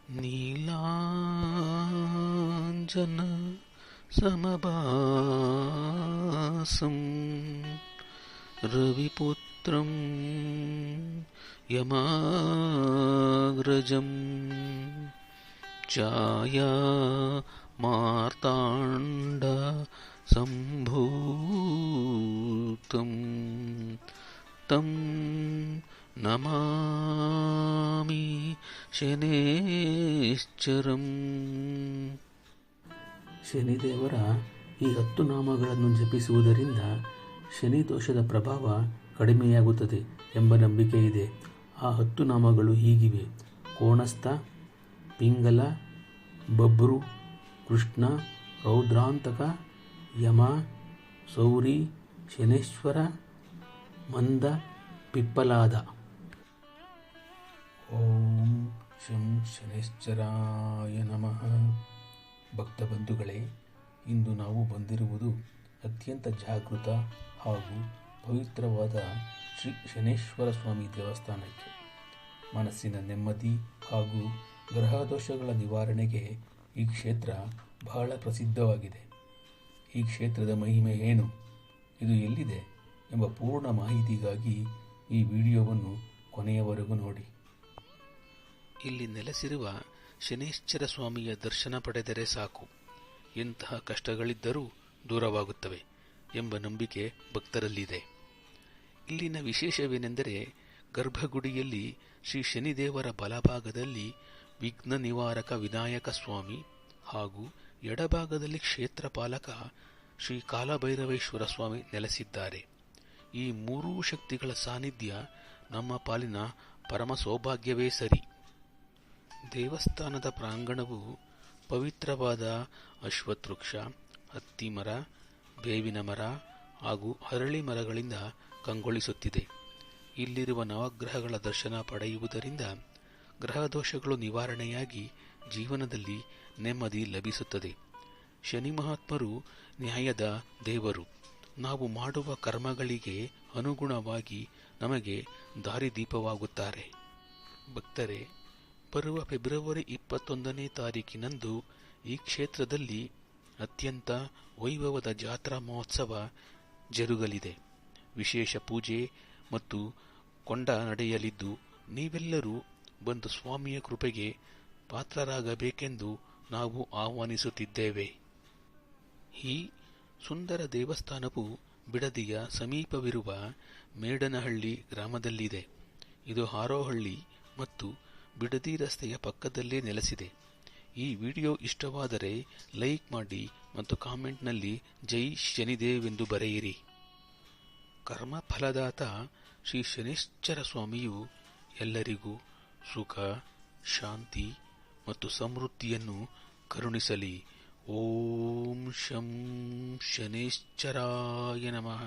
ನೀಲಾಂಜನ ಸಮಭಾಸಂ ರವಿಪುತ್ರಂ ಯಮಾಗ್ರಜಂ ಛಾಯಾ ಮಾರ್ತಾಂಡ ಸಂಭೂತಂ ತಂ ನಮಾಮಿ ಶನೇಶ್ಚರಂ. ಶನಿದೇವರ ಈ 10 ನಾಮಗಳನ್ನು ಜಪಿಸುವುದರಿಂದ ಶನಿ ದೋಷದ ಪ್ರಭಾವ ಕಡಿಮೆಯಾಗುತ್ತದೆ ಎಂಬ ನಂಬಿಕೆ ಇದೆ. ಆ 10 ನಾಮಗಳು ಹೀಗಿವೆ: ಕೋಣಸ್ಥ, ಪಿಂಗಲ, ಬಭ್ರು, ಕೃಷ್ಣ, ರೌದ್ರಾಂತಕ, ಯಮ, ಸೌರಿ, ಶನೇಶ್ವರ, ಮಂದ, ಪಿಪ್ಪಲಾದ. ಓಂ ಶಂ ಶನೇಶ್ಚರಾಯ ನಮಃ. ಭಕ್ತಬಂಧುಗಳೇ, ಇಂದು ನಾವು ಬಂದಿರುವುದು ಅತ್ಯಂತ ಜಾಗೃತ ಹಾಗೂ ಪವಿತ್ರವಾದ ಶ್ರೀ ಶನೇಶ್ವರ ಸ್ವಾಮಿ ದೇವಸ್ಥಾನಕ್ಕೆ. ಮನಸ್ಸಿನ ನೆಮ್ಮದಿ ಹಾಗೂ ಗ್ರಹದೋಷಗಳ ನಿವಾರಣೆಗೆ ಈ ಕ್ಷೇತ್ರ ಬಹಳ ಪ್ರಸಿದ್ಧವಾಗಿದೆ. ಈ ಕ್ಷೇತ್ರದ ಮಹಿಮೆ ಏನು, ಇದು ಎಲ್ಲಿದೆ ಎಂಬ ಪೂರ್ಣ ಮಾಹಿತಿಗಾಗಿ ಈ ವಿಡಿಯೋವನ್ನು ಕೊನೆಯವರೆಗೂ ನೋಡಿ. ಇಲ್ಲಿ ನೆಲೆಸಿರುವ ಶನೇಶ್ವರ ಸ್ವಾಮಿಯ ದರ್ಶನ ಪಡೆದರೆ ಸಾಕು, ಎಂತಹ ಕಷ್ಟಗಳಿದ್ದರೂ ದೂರವಾಗುತ್ತವೆ ಎಂಬ ನಂಬಿಕೆ ಭಕ್ತರಲ್ಲಿದೆ. ಇಲ್ಲಿನ ವಿಶೇಷವೇನೆಂದರೆ, ಗರ್ಭಗುಡಿಯಲ್ಲಿ ಶ್ರೀ ಶನಿದೇವರ ಬಲಭಾಗದಲ್ಲಿ ವಿಘ್ನ ನಿವಾರಕ ವಿನಾಯಕ ಸ್ವಾಮಿ ಹಾಗೂ ಎಡಭಾಗದಲ್ಲಿ ಕ್ಷೇತ್ರಪಾಲಕ ಶ್ರೀ ಕಾಲಭೈರವೇಶ್ವರ ಸ್ವಾಮಿ ನೆಲೆಸಿದ್ದಾರೆ. ಈ 3 ಶಕ್ತಿಗಳ ಸಾನ್ನಿಧ್ಯ ನಮ್ಮ ಪಾಲಿನ ಪರಮ ಸೌಭಾಗ್ಯವೇ ಸರಿ. ದೇವಸ್ಥಾನದ ಪ್ರಾಂಗಣವು ಪವಿತ್ರವಾದ ಅಶ್ವತ್ಥವೃಕ್ಷ, ಹತ್ತಿಮರ, ಬೇವಿನ ಮರ ಹಾಗೂ ಅರಳಿ ಮರಗಳಿಂದ ಕಂಗೊಳಿಸುತ್ತಿದೆ. ಇಲ್ಲಿರುವ ನವಗ್ರಹಗಳ ದರ್ಶನ ಪಡೆಯುವುದರಿಂದ ಗ್ರಹದೋಷಗಳು ನಿವಾರಣೆಯಾಗಿ ಜೀವನದಲ್ಲಿ ನೆಮ್ಮದಿ ಲಭಿಸುತ್ತದೆ. ಶನಿ ಮಹಾತ್ಮರು ನ್ಯಾಯದ ದೇವರು. ನಾವು ಮಾಡುವ ಕರ್ಮಗಳಿಗೆ ಅನುಗುಣವಾಗಿ ನಮಗೆ ದಾರಿದೀಪವಾಗುತ್ತಾರೆ. ಭಕ್ತರೇ, ಬರುವ ಫೆಬ್ರವರಿ 21ನೇ ತಾರೀಕಿನಂದು ಈ ಕ್ಷೇತ್ರದಲ್ಲಿ ಅತ್ಯಂತ ವೈಭವದ ಜಾತ್ರಾ ಮಹೋತ್ಸವ ಜರುಗಲಿದೆ. ವಿಶೇಷ ಪೂಜೆ ಮತ್ತು ಕೊಂಡ ನಡೆಯಲಿದ್ದು, ನೀವೆಲ್ಲರೂ ಬಂದು ಸ್ವಾಮಿಯ ಕೃಪೆಗೆ ಪಾತ್ರರಾಗಬೇಕೆಂದು ನಾವು ಆಹ್ವಾನಿಸುತ್ತಿದ್ದೇವೆ. ಈ ಸುಂದರ ದೇವಸ್ಥಾನವು ಬಿಡದಿಯ ಸಮೀಪವಿರುವ ಮೇಡನಹಳ್ಳಿ ಗ್ರಾಮದಲ್ಲಿದೆ. ಇದು ಹಾರೋಹಳ್ಳಿ ಮತ್ತು ಬಿಡದಿ ರಸ್ತೆಯ ಪಕ್ಕದಲ್ಲೇ ನೆಲೆಸಿದೆ. ಈ ವಿಡಿಯೋ ಇಷ್ಟವಾದರೆ ಲೈಕ್ ಮಾಡಿ ಮತ್ತು ಕಾಮೆಂಟ್ನಲ್ಲಿ ಜೈ ಶನಿದೇವ್ ಎಂದು ಬರೆಯಿರಿ. ಕರ್ಮಫಲದಾತ ಶ್ರೀ ಶನೇಶ್ವರ ಸ್ವಾಮಿಯು ಎಲ್ಲರಿಗೂ ಸುಖ, ಶಾಂತಿ ಮತ್ತು ಸಮೃದ್ಧಿಯನ್ನು ಕರುಣಿಸಲಿ. ಓಂ ಶಂ ಶನೇಶ್ಚರಾಯ ನಮಃ.